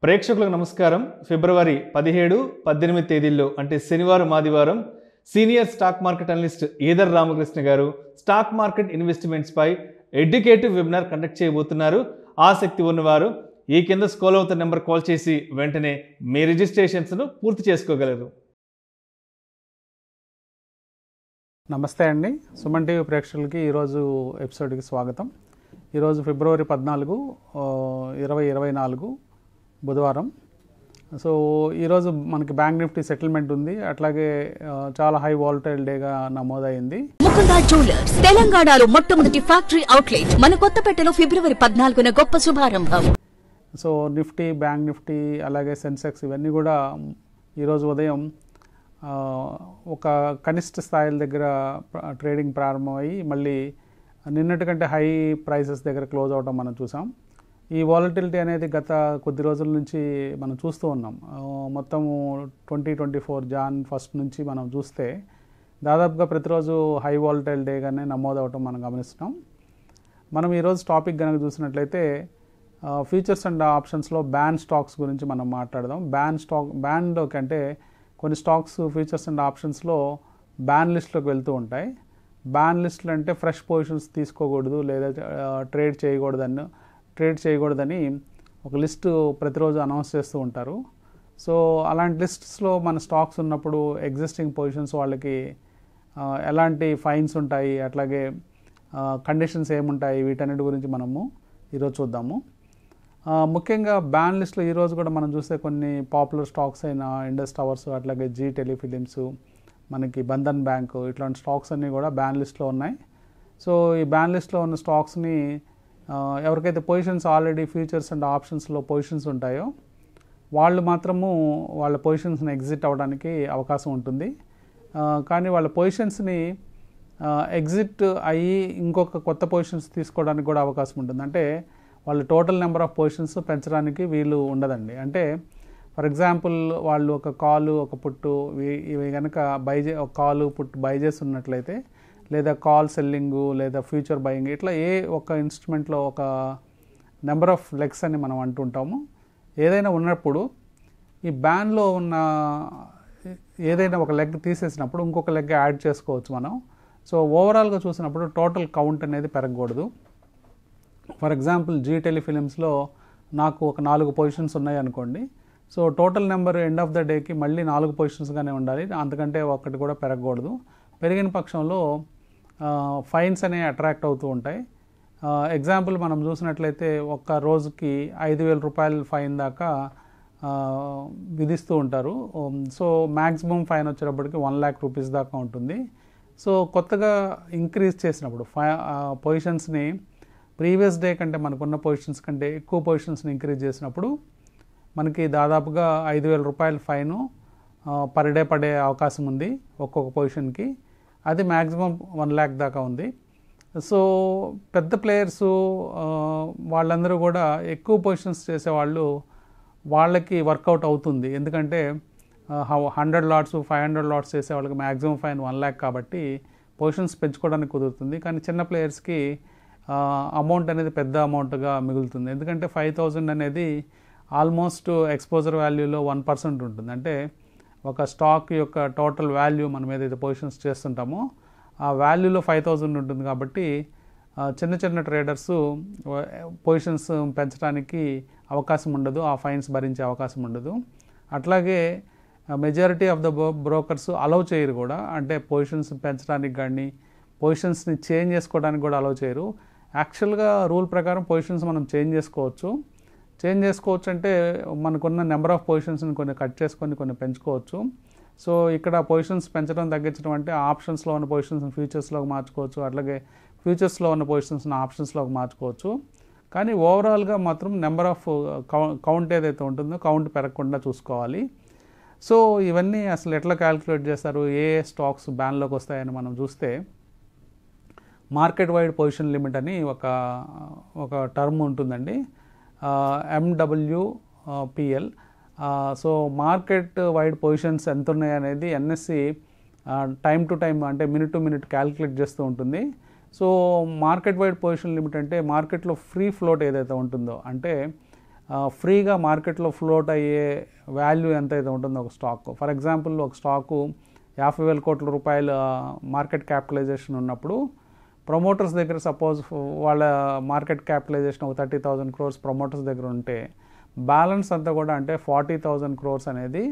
ప్రేక్షకులకు నమస్కారం. ఫిబ్రవరి 17, 18 తేదీల్లో అంటే శనివారం, ఆదివారం senior stock market analyst either Ramakrishna గారు స్టాక్ మార్కెట్ ఇన్వెస్ట్మెంట్స్ పై ఎడ్యుకేటివ్ వెబినార్ కండక్ట్ చేయబోతున్నారు. ఆసక్తి ఉన్నవారు ఈ కింద స్క్రోల్ అవుతున్న నెంబర్ కాల్ చేసి వెంటనే మీ రిజిస్ట్రేషన్స్ను పూర్తి చేసుకోగలరు. నమస్తే అండి. సుమన్ టీవీ ప్రేక్షకులకి ఈరోజు ఎపిసోడ్కి స్వాగతం. ఈరోజు ఫిబ్రవరి 14, 2024 బుధవారం. సో ఈరోజు మనకి బ్యాంక్ నిఫ్టీ సెటిల్మెంట్ ఉంది. అట్లాగే చాలా హై వాలటైల్ డేగా నమోదైంది. ముకుందా జ్యువెలర్స్ తెలంగాణలో మొట్టమొదటి ఫ్యాక్టరీ అవుట్లెట్ మన కొత్తపేటలో ఫిబ్రవరి 14న గొప్ప శుభారంభం. సో నిఫ్టీ, బ్యాంక్ నిఫ్టీ, అలాగే సెన్సెక్స్ ఇవన్నీ కూడా ఈరోజు ఉదయం ఒక కనిష్ట స్థాయిల దగ్గర ట్రేడింగ్ ప్రారంభమయ్యి మళ్ళీ నిన్నటి కంటే హై ప్రైసెస్ దగ్గర క్లోజ్ అవడం మనం చూసాం. ఈ వాలటిలిటీ అనేది గత కొద్ది రోజుల నుంచి మనం చూస్తూ ఉన్నాం. మొత్తము 2024 జాన్ 1 నుంచి మనం చూస్తే దాదాపుగా ప్రతిరోజు హై వాలటైల్ డేగానే నమోదవటం మనం గమనిస్తున్నాం. మనం ఈరోజు టాపిక్ కనుక చూసినట్లయితే ఫ్యూచర్స్ అండ్ ఆప్షన్స్లో బ్యాన్ స్టాక్స్ గురించి మనం మాట్లాడదాం. బ్యాన్లోకి అంటే కొన్ని స్టాక్స్ ఫ్యూచర్స్ అండ్ ఆప్షన్స్లో బ్యాన్ లిస్ట్లోకి వెళ్తూ ఉంటాయి. బ్యాన్ లిస్టులు అంటే ఫ్రెష్ పొజిషన్స్ తీసుకోకూడదు లేదా ట్రేడ్ చేయకూడదని ఒక లిస్టు ప్రతిరోజు అనౌన్స్ చేస్తూ ఉంటారు. సో అలాంటి లిస్ట్స్లో మన స్టాక్స్ ఉన్నప్పుడు ఎగ్జిస్టింగ్ పొజిషన్స్ వాళ్ళకి ఎలాంటి ఫైన్స్ ఉంటాయి, అట్లాగే కండిషన్స్ ఏముంటాయి, వీటన్నిటి గురించి మనము ఈరోజు చూద్దాము. ముఖ్యంగా బ్యాన్ లిస్ట్లో ఈరోజు కూడా మనం చూస్తే కొన్ని పాపులర్ స్టాక్స్ అయిన ఇండస్ టవర్స్, అట్లాగే జీ టెలిఫిలిమ్స్, మనకి బంధన్ బ్యాంకు, ఇట్లాంటి స్టాక్స్ అన్నీ కూడా బ్యాన్ లిస్ట్లో ఉన్నాయి. సో ఈ బ్యాన్ లిస్ట్లో ఉన్న స్టాక్స్ని ఎవరికైతే పొజిషన్స్ ఆల్రెడీ ఫ్యూచర్స్ అండ్ ఆప్షన్స్లో పొజిషన్స్ ఉంటాయో వాళ్ళు మాత్రము వాళ్ళ పొజిషన్స్ని ఎగ్జిట్ అవ్వడానికి అవకాశం ఉంటుంది. కానీ వాళ్ళ పొజిషన్స్ని ఎగ్జిట్ అయ్యి ఇంకొక కొత్త పొజిషన్స్ తీసుకోవడానికి కూడా అవకాశం ఉంటుంది. అంటే వాళ్ళ టోటల్ నెంబర్ ఆఫ్ పొజిషన్స్ పెంచడానికి వీలు ఉండదండి. అంటే ఫర్ ఎగ్జాంపుల్ వాళ్ళు ఒక కాలు, ఒక పుట్టు ఇవి కనుక ఒక కాలు, పుట్టు బై చేసి ఉన్నట్లయితే, లేదా కాల్ సెల్లింగు, లేదా ఫ్యూచర్ బయింగ్, ఇట్లా ఏ ఒక ఇన్స్ట్రుమెంట్లో ఒక నెంబర్ ఆఫ్ లెగ్స్ అని మనం అంటుంటాము. ఏదైనా ఉన్నప్పుడు ఈ బ్యాన్లో ఉన్న ఏదైనా ఒక లెగ్ తీసేసినప్పుడు ఇంకొక లెగ్ యాడ్ చేసుకోవచ్చు మనం. సో ఓవరాల్గా చూసినప్పుడు టోటల్ కౌంట్ అనేది పెరగకూడదు. ఫర్ ఎగ్జాంపుల్ జీ టెలిఫిలిమ్స్లో నాకు ఒక 4 పొజిషన్స్ ఉన్నాయి అనుకోండి. So total number end of the డేకి మళ్ళీ 4 పొజిషన్స్గానే ఉండాలి, అంతకంటే ఒకటి కూడా పెరగకూడదు. పెరిగిన పక్షంలో ఫైన్స్ అనేవి అట్రాక్ట్ అవుతూ ఉంటాయి. ఎగ్జాంపుల్ మనం చూసినట్లయితే ఒక్క రోజుకి 5,000 రూపాయల ఫైన్ దాకా విధిస్తూ ఉంటారు. సో మ్యాక్సిమం ఫైన్ వచ్చేటప్పటికి 1 lakh రూపీస్ దాకా ఉంటుంది. సో కొత్తగా ఇంక్రీజ్ చేసినప్పుడు పొజిషన్స్ని ప్రీవియస్ డే కంటే మనకున్న పొజిషన్స్ కంటే ఎక్కువ పొజిషన్స్ని ఇంక్రీజ్ చేసినప్పుడు మనకి దాదాపుగా 5,000 రూపాయల ఫైను పర్ డే పడే అవకాశం ఉంది ఒక్కొక్క పొజిషన్కి. అది మ్యాక్సిమం 1 lakh దాకా ఉంది. సో పెద్ద ప్లేయర్సు వాళ్ళందరూ కూడా ఎక్కువ పొజిషన్స్ చేసేవాళ్ళు, వాళ్ళకి వర్కౌట్ అవుతుంది. ఎందుకంటే 100 లాట్స్ 500 లాట్స్ చేసే వాళ్ళకి మ్యాక్సిమం ఫైన్ 1 lakh కాబట్టి పొజిషన్స్ పెంచుకోవడానికి కుదురుతుంది. కానీ చిన్న ప్లేయర్స్కి అమౌంట్ అనేది పెద్ద అమౌంట్గా మిగులుతుంది. ఎందుకంటే 5,000 అనేది ఆల్మోస్ట్ ఎక్స్పోజర్ వాల్యూలో 1% ఉంటుంది. అంటే ఒక స్టాక్ యొక్క టోటల్ వాల్యూ మనం ఏదైతే పొజిషన్స్ చేస్తుంటామో ఆ వాల్యూలో 5,000 ఉంటుంది. కాబట్టి చిన్న చిన్న ట్రేడర్స్ పొజిషన్స్ పెంచడానికి అవకాశం ఉండదు, ఆ ఫైన్స్ భరించే అవకాశం ఉండదు. అట్లాగే majority of the brokers allow చేయరు కూడా. అంటే పొజిషన్స్ పెంచడానికి కానీ పొజిషన్స్ని చేంజ్ చేసుకోవడానికి కూడా అలౌ చేయరు. యాక్చువల్గా రూల్ ప్రకారం పొజిషన్స్ మనం చేంజ్ చేసుకోవచ్చు అంటే మనకున్న నెంబర్ ఆఫ్ పొజిషన్స్ని కొన్ని కట్ చేసుకొని కొన్ని పెంచుకోవచ్చు. సో ఇక్కడ పొజిషన్స్ పెంచడం తగ్గించడం అంటే ఆప్షన్స్లో ఉన్న పొజిషన్స్ని ఫ్యూచర్స్లోకి మార్చుకోవచ్చు, అట్లాగే ఫ్యూచర్స్లో ఉన్న పొజిషన్స్ని ఆప్షన్స్లోకి మార్చుకోవచ్చు. కానీ ఓవరాల్గా మాత్రం నెంబర్ ఆఫ్ కౌంట్ ఏదైతే ఉంటుందో కౌంట్ పెరగకుండా చూసుకోవాలి. సో ఇవన్నీ అసలు ఎట్లా క్యాలిక్యులేట్ చేస్తారు, ఏ స్టాక్స్ బ్యాన్లోకి వస్తాయని మనం చూస్తే మార్కెట్ వైడ్ పొజిషన్ లిమిట్ అని ఒక టర్మ్ ఉంటుందండి, MWPL. So market wide positions ఎంత ఉన్నాయి అనేది ఎన్ఎస్సి టైం టు టైం అంటే మినిట్ టు మినిట్ క్యాలిక్యులేట్ చేస్తూ ఉంటుంది. So market wide position limit అంటే మార్కెట్లో ఫ్రీ ఫ్లోట్ ఏదైతే ఉంటుందో, అంటే ఫ్రీగా మార్కెట్లో ఫ్లోట్ అయ్యే వాల్యూ ఎంతైతే ఉంటుందో ఒక స్టాక్, ఫర్ ఎగ్జాంపుల్ ఒక స్టాకు 50,000 కోట్ల రూపాయల మార్కెట్ క్యాపిటలైజేషన్ ఉన్నప్పుడు ప్రమోటర్స్ దగ్గర సపోజ్ వాళ్ళ మార్కెట్ క్యాపిటలైజేషన్ ఒక 30,000 crores ప్రమోటర్స్ దగ్గర ఉంటే బ్యాలెన్స్ అంతా కూడా అంటే 40,000 crores అనేది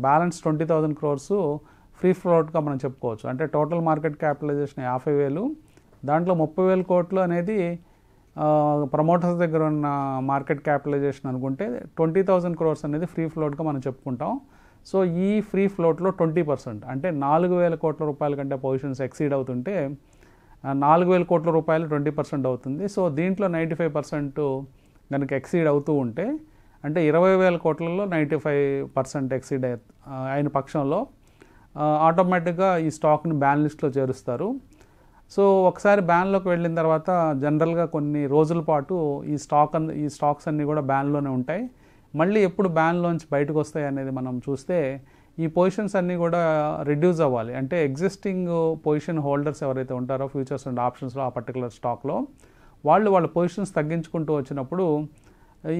బ్యాలెన్స్ 20,000 crores ఫ్రీ ఫ్లోట్గా మనం చెప్పుకోవచ్చు. అంటే టోటల్ మార్కెట్ క్యాపిటలైజేషన్ 50,000, దాంట్లో 30,000 కోట్లు అనేది ప్రమోటర్స్ దగ్గర ఉన్న మార్కెట్ క్యాపిటలైజేషన్ అనుకుంటే 20,000 crores అనేది ఫ్రీ ఫ్లోట్గా మనం చెప్పుకుంటాం. సో ఈ ఫ్రీ ఫ్లోట్లో 20% అంటే 4,000 కోట్ల రూపాయల కంటే పొజిషన్స్ ఎక్సీడ్ అవుతుంటే 4,000 కోట్ల రూపాయలు 20% అవుతుంది. సో దీంట్లో 95% కనుక ఎక్సీడ్ అవుతూ ఉంటే అంటే 20,000 కోట్లలో 95% ఎక్సీడ్ అయిన పక్షంలో ఆటోమేటిక్గా ఈ స్టాక్ని బ్యాన్ లిస్ట్లో చేరుస్తారు. సో ఒకసారి బ్యాన్లోకి వెళ్ళిన తర్వాత జనరల్గా కొన్ని రోజుల పాటు ఈ స్టాక్స్ అన్నీ కూడా బ్యాన్లోనే ఉంటాయి. మళ్ళీ ఎప్పుడు బ్యాన్లోంచి బయటకు వస్తాయి అనేది మనం చూస్తే ఈ పొజిషన్స్ అన్నీ కూడా రిడ్యూస్ అవ్వాలి. అంటే ఎగ్జిస్టింగ్ పొజిషన్ హోల్డర్స్ ఎవరైతే ఉంటారో ఫ్యూచర్స్ అండ్ ఆప్షన్స్లో ఆ పర్టికులర్ స్టాక్లో వాళ్ళ పొజిషన్స్ తగ్గించుకుంటూ వచ్చినప్పుడు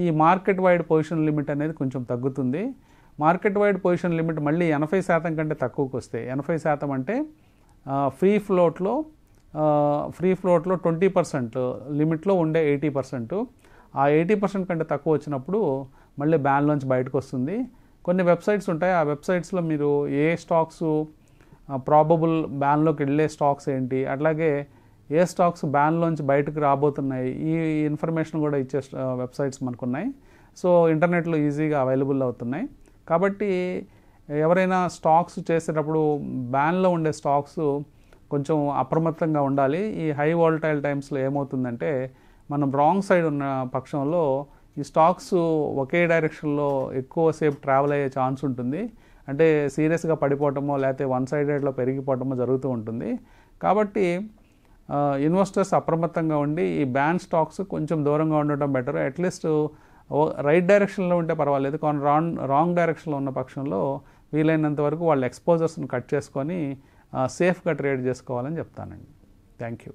ఈ మార్కెట్ వైడ్ పొజిషన్ లిమిట్ అనేది కొంచెం తగ్గుతుంది. మార్కెట్ వైడ్ పొజిషన్ లిమిట్ మళ్ళీ 80% కంటే తక్కువకి వస్తే, 80% అంటే ఫ్రీ ఫ్లోట్లో 20% లిమిట్లో ఉండే 80%, ఆ 80% కంటే తక్కువ వచ్చినప్పుడు మళ్ళీ బ్యాన్లోంచి బయటకు వస్తుంది. కొన్ని వెబ్సైట్స్ ఉంటాయి, ఆ వెబ్సైట్స్లో మీరు ఏ స్టాక్స్ ప్రాబబుల్ బ్యాన్లోకి వెళ్ళే స్టాక్స్ ఏంటి, అట్లాగే ఏ స్టాక్స్ బ్యాన్లోంచి బయటకు రాబోతున్నాయి, ఈ ఇన్ఫర్మేషన్ కూడా ఇచ్చే వెబ్సైట్స్ మనకున్నాయి. సో ఇంటర్నెట్లో ఈజీగా అవైలబుల్ అవుతున్నాయి. కాబట్టి ఎవరైనా స్టాక్స్ చేసేటప్పుడు బ్యాన్లో ఉండే స్టాక్స్ కొంచెం అప్రమత్తంగా ఉండాలి. ఈ హై వాలటైల్ టైమ్స్లో ఏమవుతుందంటే మనం రాంగ్ సైడ్ ఉన్న పక్షంలో ఈ స్టాక్స్ ఒకే డైరెక్షన్లో ఎక్కువసేపు ట్రావెల్ అయ్యే ఛాన్స్ ఉంటుంది. అంటే సీరియస్గా పడిపోవటమో లేకపోతే వన్ సైడెడ్లో పెరిగిపోవటమో జరుగుతూ ఉంటుంది. కాబట్టి ఇన్వెస్టర్స్ అప్రమత్తంగా ఉండి ఈ బ్యాన్ స్టాక్స్ కొంచెం దూరంగా ఉండటం బెటర్. అట్లీస్ట్ రైట్ డైరెక్షన్లో ఉంటే పర్వాలేదు, కానీ రాంగ్ డైరెక్షన్లో ఉన్న పక్షంలో వీలైనంత వరకు వాళ్ళ ఎక్స్పోజర్స్ని కట్ చేసుకొని సేఫ్గా ట్రేడ్ చేసుకోవాలని చెప్తానండి. Thank you.